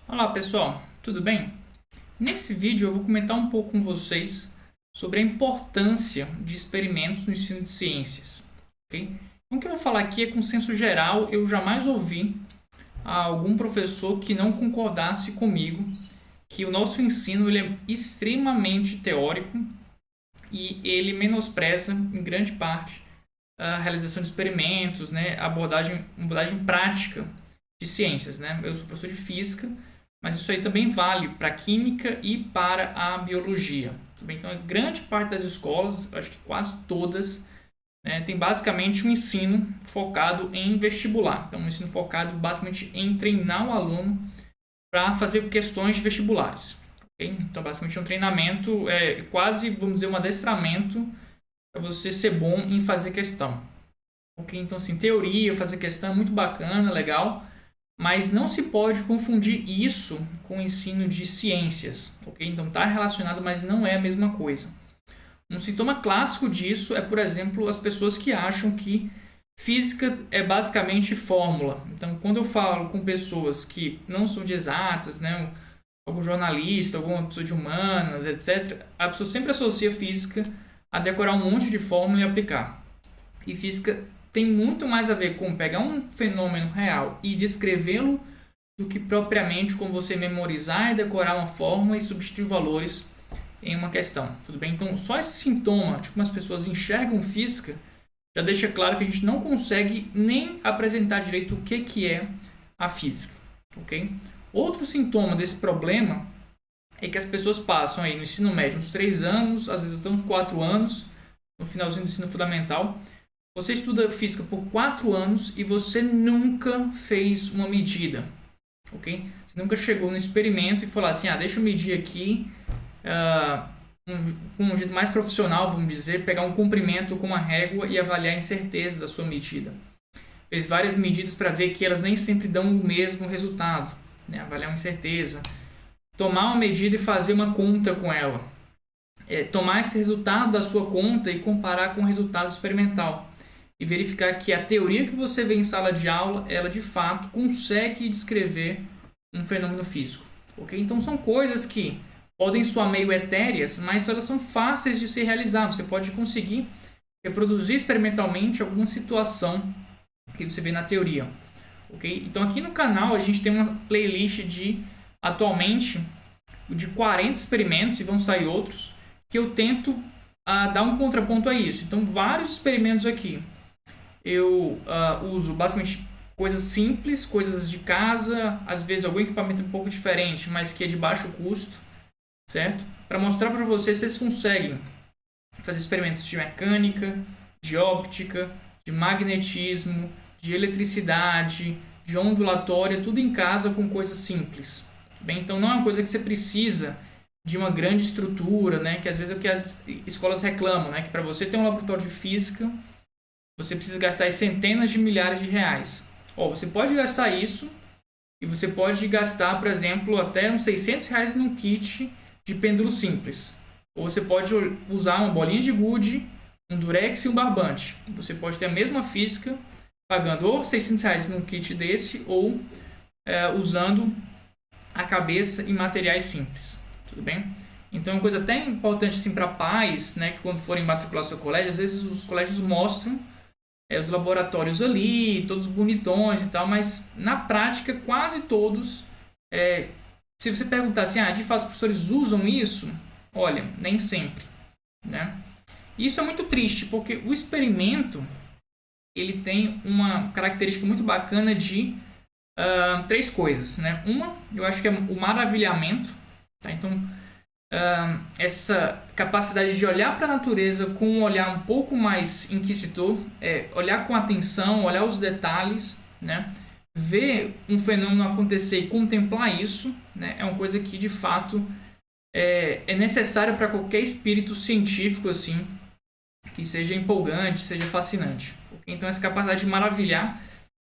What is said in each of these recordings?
Olá pessoal, tudo bem? Nesse vídeo eu vou comentar um pouco com vocês sobre a importância de experimentos no ensino de ciências, ok? Então, o que eu vou falar aqui é consenso geral. Eu jamais ouvi algum professor que não concordasse comigo que o nosso ensino ele é extremamente teórico e ele menospreza em grande parte a realização de experimentos, né, abordagem prática de ciências, né? Eu sou professor de física, mas isso aí também vale para a química e para a biologia. Então, a grande parte das escolas, acho que quase todas, né, tem basicamente um ensino focado em vestibular. Então, um ensino focado basicamente em treinar o aluno para fazer questões vestibulares. Okay? Então, basicamente, é um treinamento, quase, vamos dizer, um adestramento para você ser bom em fazer questão. Ok? Então, assim, teoria, fazer questão é muito bacana, legal, mas não se pode confundir isso com o ensino de ciências, ok? Então está relacionado, mas não é a mesma coisa. Um sintoma clássico disso é, por exemplo, as pessoas que acham que física é basicamente fórmula. Então, quando eu falo com pessoas que não são de exatas, né, algum jornalista, alguma pessoa de humanas, etc., a pessoa sempre associa física a decorar um monte de fórmula e aplicar. E física tem muito mais a ver com pegar um fenômeno real e descrevê-lo do que propriamente com você memorizar e decorar uma fórmula e substituir valores em uma questão. Tudo bem? Então, só esse sintoma de como as pessoas enxergam física já deixa claro que a gente não consegue nem apresentar direito o que é a física. Ok? Outro sintoma desse problema é que as pessoas passam aí no ensino médio uns 3 anos, às vezes até uns 4 anos, no finalzinho do ensino fundamental. Você estuda física por 4 anos e você nunca fez uma medida, ok? Você nunca chegou no experimento e falou assim, deixa eu medir aqui com um jeito mais profissional, vamos dizer, pegar um comprimento com uma régua e avaliar a incerteza da sua medida. Fez várias medidas para ver que elas nem sempre dão o mesmo resultado, né? Avaliar uma incerteza. Tomar uma medida e fazer uma conta com ela. Tomar esse resultado da sua conta e comparar com o resultado experimental e verificar que a teoria que você vê em sala de aula, ela de fato consegue descrever um fenômeno físico. Ok? Então são coisas que podem soar meio etéreas, mas elas são fáceis de se realizar. Você pode conseguir reproduzir experimentalmente alguma situação que você vê na teoria. Ok? Então aqui no canal a gente tem uma playlist de atualmente de 40 experimentos, e vão sair outros, que eu tento dar um contraponto a isso. Então vários experimentos aqui eu uso basicamente coisas simples, coisas de casa, às vezes algum equipamento um pouco diferente, mas que é de baixo custo, certo? Para mostrar para vocês se vocês conseguem fazer experimentos de mecânica, de óptica, de magnetismo, de eletricidade, de ondulatória, tudo em casa com coisas simples. Bem, então não é uma coisa que você precisa de uma grande estrutura, né? Que às vezes é o que as escolas reclamam, né? Que para você ter um laboratório de física você precisa gastar centenas de milhares de reais. Você pode gastar isso e você pode gastar, por exemplo, até uns 600 reais num kit de pêndulo simples. Ou você pode usar uma bolinha de gude, um durex e um barbante. Você pode ter a mesma física pagando ou 600 reais num kit desse ou usando a cabeça e materiais simples. Tudo bem? Então, é uma coisa até importante assim, para pais, né, que quando forem matricular seu colégio, às vezes os colégios mostram os laboratórios ali, todos bonitões e tal, mas na prática quase todos, se você perguntar assim, de fato os professores usam isso? Olha, nem sempre, né? Isso é muito triste, porque o experimento ele tem uma característica muito bacana de 3 coisas, né? Uma, eu acho que é o maravilhamento, tá? Então, essa capacidade de olhar para a natureza com um olhar um pouco mais inquisitor, olhar com atenção, olhar os detalhes, né? Ver um fenômeno acontecer e contemplar isso, né? É uma coisa que de fato é necessária para qualquer espírito científico assim, que seja empolgante, seja fascinante. Então essa capacidade de maravilhar,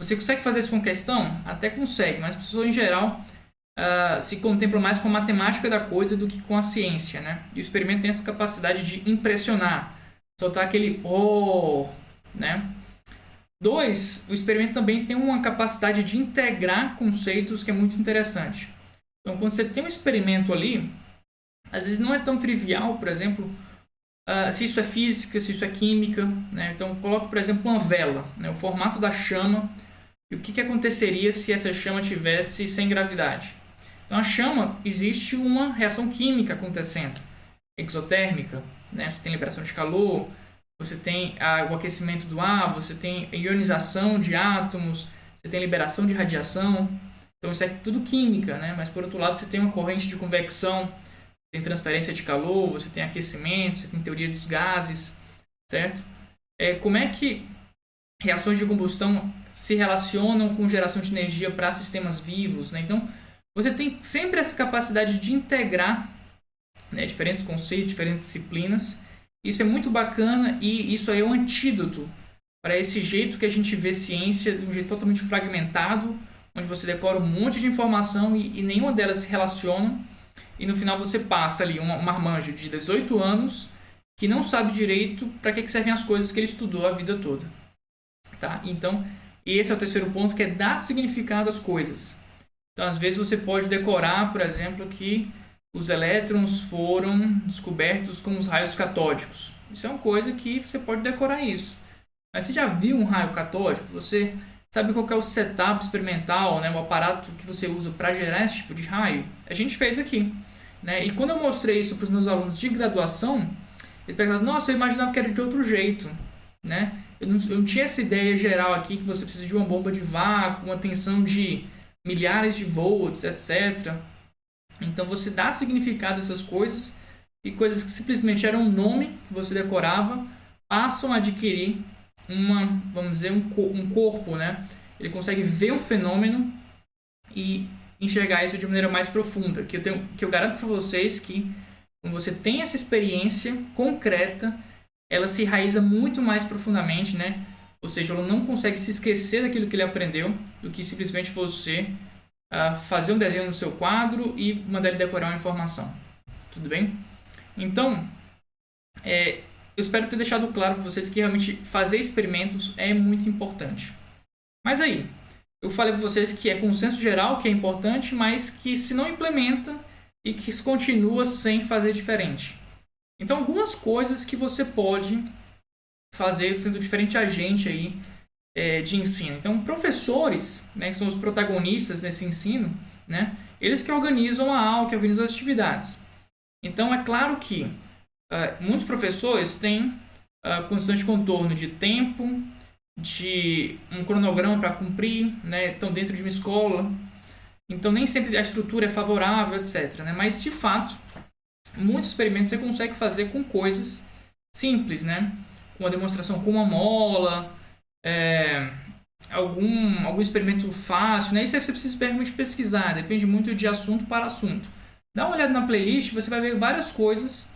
você consegue fazer isso com questão? Até consegue, mas as pessoas em geral se contempla mais com a matemática da coisa do que com a ciência, né? E o experimento tem essa capacidade de impressionar, soltar aquele oh, né? 2, o experimento também tem uma capacidade de integrar conceitos que é muito interessante. Então, quando você tem um experimento ali, às vezes não é tão trivial, por exemplo, se isso é física, se isso é química, né? Então, coloque, por exemplo, uma vela, né? O formato da chama e o que aconteceria se essa chama tivesse sem gravidade. Então, a chama, existe uma reação química acontecendo, exotérmica, né? Você tem liberação de calor, você tem o aquecimento do ar, você tem ionização de átomos, você tem liberação de radiação. Então, isso é tudo química, né? Mas, por outro lado, você tem uma corrente de convecção, tem transferência de calor, você tem aquecimento, você tem teoria dos gases, certo? Como é que reações de combustão se relacionam com geração de energia para sistemas vivos, né? Então, você tem sempre essa capacidade de integrar, né, diferentes conceitos, diferentes disciplinas. Isso é muito bacana e isso aí é um antídoto para esse jeito que a gente vê ciência de um jeito totalmente fragmentado, onde você decora um monte de informação e nenhuma delas se relaciona. E no final você passa ali um marmanjo de 18 anos que não sabe direito para que servem as coisas que ele estudou a vida toda. Tá? Então, esse é o terceiro ponto, que é dar significado às coisas. Então, às vezes você pode decorar, por exemplo, que os elétrons foram descobertos com os raios catódicos. Isso é uma coisa que você pode decorar isso. Mas você já viu um raio catódico? Você sabe qual é o setup experimental, né? O aparato que você usa para gerar esse tipo de raio? A gente fez aqui. Né? E quando eu mostrei isso para os meus alunos de graduação, eles perguntaram, nossa, eu imaginava que era de outro jeito. Né? Eu não tinha essa ideia geral aqui que você precisa de uma bomba de vácuo, uma tensão de milhares de volts, etc. Então você dá significado a essas coisas e coisas que simplesmente eram um nome que você decorava passam a adquirir vamos dizer, um corpo, né? Ele consegue ver o fenômeno e enxergar isso de maneira mais profunda. Que eu garanto para vocês que quando você tem essa experiência concreta, ela se enraiza muito mais profundamente, né? Ou seja, ela não consegue se esquecer daquilo que ele aprendeu do que simplesmente você fazer um desenho no seu quadro e mandar ele decorar uma informação. Tudo bem? Então, eu espero ter deixado claro para vocês que realmente fazer experimentos é muito importante. Mas aí, eu falei para vocês que é consenso geral que é importante, mas que se não implementa e que se continua sem fazer diferente. Então, algumas coisas que você pode fazer sendo diferente agente aí, de ensino. Então, professores, né, que são os protagonistas desse ensino, né, eles que organizam a aula, que organizam as atividades. Então, é claro que muitos professores têm condições de contorno de tempo, de um cronograma para cumprir, né, estão dentro de uma escola, então nem sempre a estrutura é favorável, etc. Né? Mas, de fato, muitos experimentos você consegue fazer com coisas simples, né? Com uma demonstração com uma mola, algum experimento fácil, né? Isso aí você precisa realmente pesquisar, depende muito de assunto para assunto. Dá uma olhada na playlist, você vai ver várias coisas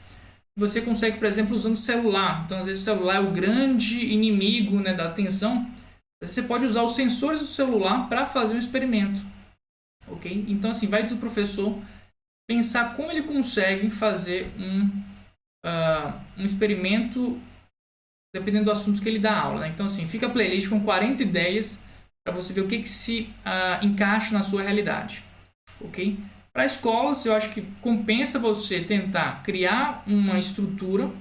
que você consegue, por exemplo, usando o celular. Então, às vezes o celular é o grande inimigo, né, da atenção. Você pode usar os sensores do celular para fazer um experimento. Ok? Então, assim, vai do professor pensar como ele consegue fazer um experimento dependendo do assunto que ele dá aula. Né? Então, assim, fica a playlist com 40 ideias para você ver o que se encaixa na sua realidade. Ok? Para escolas, eu acho que compensa você tentar criar uma estrutura,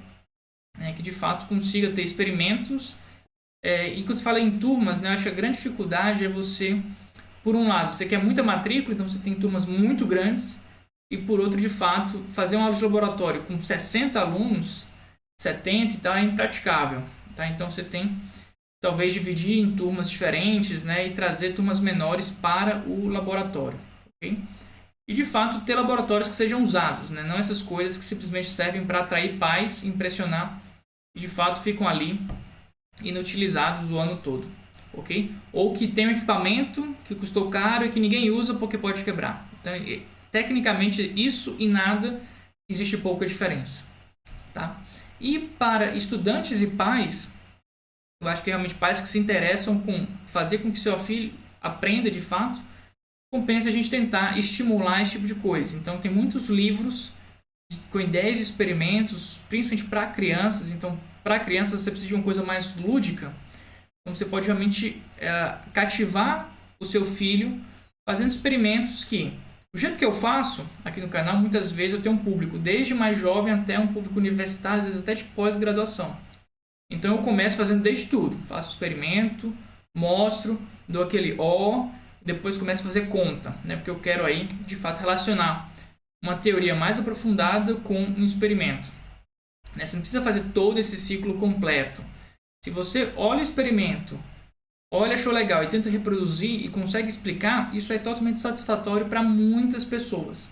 né, que de fato consiga ter experimentos. E quando você fala em turmas, né, eu acho que a grande dificuldade é você, por um lado, você quer muita matrícula, então você tem turmas muito grandes, e por outro, de fato, fazer uma aula de laboratório com 60 alunos, 70 e tal, é impraticável. Tá? Então você tem, talvez, dividir em turmas diferentes, né, e trazer turmas menores para o laboratório. Okay? E, de fato, ter laboratórios que sejam usados, né? Não essas coisas que simplesmente servem para atrair pais, impressionar, e, de fato, ficam ali inutilizados o ano todo. Ok? Ou que tem um equipamento que custou caro e que ninguém usa porque pode quebrar. Então, tecnicamente, isso e nada existe pouca diferença. Tá? E para estudantes e pais, eu acho que realmente pais que se interessam com fazer com que seu filho aprenda de fato, compensa a gente tentar estimular esse tipo de coisa. Então, tem muitos livros com ideias de experimentos, principalmente para crianças. Então, para crianças, você precisa de uma coisa mais lúdica. Então, você pode realmente cativar o seu filho fazendo experimentos que, O jeito que eu faço aqui no canal, muitas vezes eu tenho um público desde mais jovem até um público universitário, às vezes até de pós-graduação. Então eu começo fazendo desde tudo. Faço experimento, mostro, dou aquele ó, depois começo a fazer conta, né? Porque eu quero aí, de fato, relacionar uma teoria mais aprofundada com um experimento. Né? Você não precisa fazer todo esse ciclo completo. Se você olha o experimento, olha, achou legal e tenta reproduzir e consegue explicar, isso é totalmente satisfatório para muitas pessoas.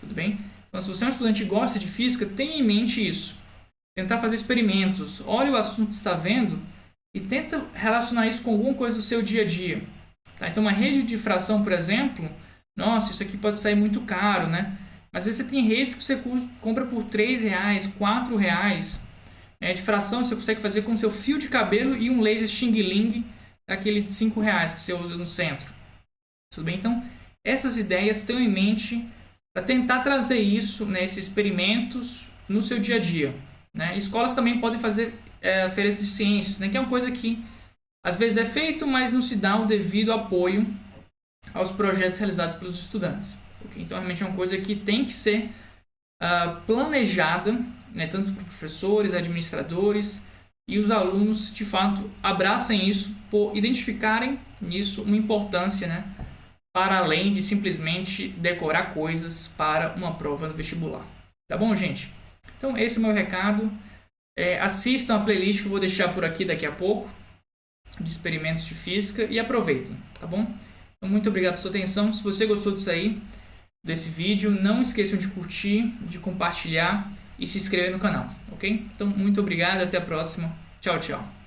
Tudo bem? Então, se você é um estudante e gosta de física, tenha em mente isso. Tentar fazer experimentos, olha o assunto que está vendo e tenta relacionar isso com alguma coisa do seu dia a dia. Tá? Então, uma rede de difração, por exemplo, nossa, isso aqui pode sair muito caro, né? Mas às vezes você tem redes que você compra por R$3, R$4. Difração você consegue fazer com seu fio de cabelo e um laser Xing Ling, aquele de R$5 que você usa no centro. Tudo bem? Então, essas ideias tenham em mente para tentar trazer isso, né, esses experimentos, no seu dia a dia. Né? Escolas também podem fazer feiras de ciências, né, que é uma coisa que às vezes é feito, mas não se dá o devido apoio aos projetos realizados pelos estudantes. Okay? Então, realmente é uma coisa que tem que ser planejada, né, tanto por professores, administradores e os alunos, de fato, abracem isso por identificarem nisso uma importância, né, para além de simplesmente decorar coisas para uma prova no vestibular. Tá bom, gente? Então, esse é o meu recado. Assistam a playlist que eu vou deixar por aqui daqui a pouco, de experimentos de física, e aproveitem, tá bom? Então, muito obrigado pela sua atenção. Se você gostou disso aí, desse vídeo, não esqueçam de curtir, de compartilhar e se inscrever no canal, ok? Então, muito obrigado, até a próxima. Tchau, tchau.